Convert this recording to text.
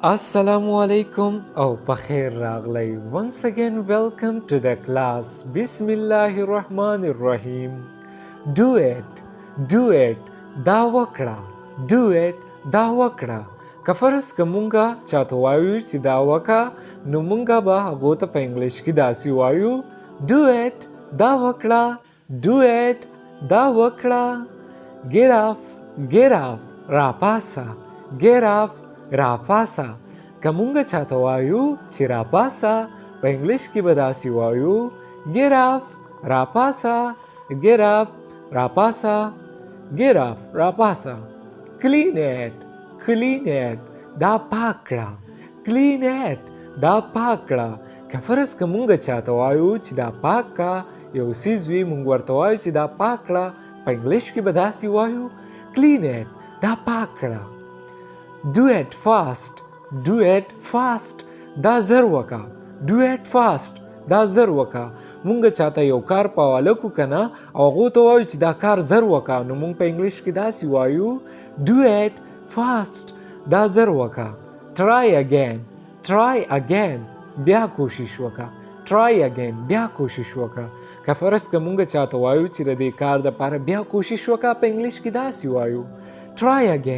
Assalamualaikum او بخیر راغلی. Once again welcome to the class. Bismillahirrahmanirrahim. Do it, do it, دا وکړه. Do it, دا وکړه. که فرض که مونږه چاته وایو چې دا وکړه نو مونږه به هغو ته په انګلیش کې داسې وایو Do it, دا وکړه. Do it, دا وکړه. Get off, get off, راپاسه. Get off, راپاسه. که مونږه چاته وایو چې راپاسه په انګلیش کې به داسې وایو Get off, راپاسه. Get up, راپاسه. Get off, راپاسه. Clean it, clean it, دا پاک کړه. Clean it, دا پاک کړه. که فرض که مونږه چاته وایو چې دا پاک کا یو څیز وي مونږ ورته وایو چې دا پاک کړه په انګلیش کې به داسې وایو Clean it, دا پاک کړه. Do it fast, do it fast, دا زر وکا. Do it fast, دا زر وکا. مونږ چاته یو کار په حواله کو کنه او هغو ته وایو چې دا کار زر وکا نو مونږ په انګلیش کې داسې وایو Do it fast, دا زر وکا. Try again, try again, بیا کوشش وکا. Try again, بیا کوشش وکا. که فرض که مونږ چاته وایو چې د دې کار دپاره بیا کوشش وکا په انګلیش کې داسې وایو Try again.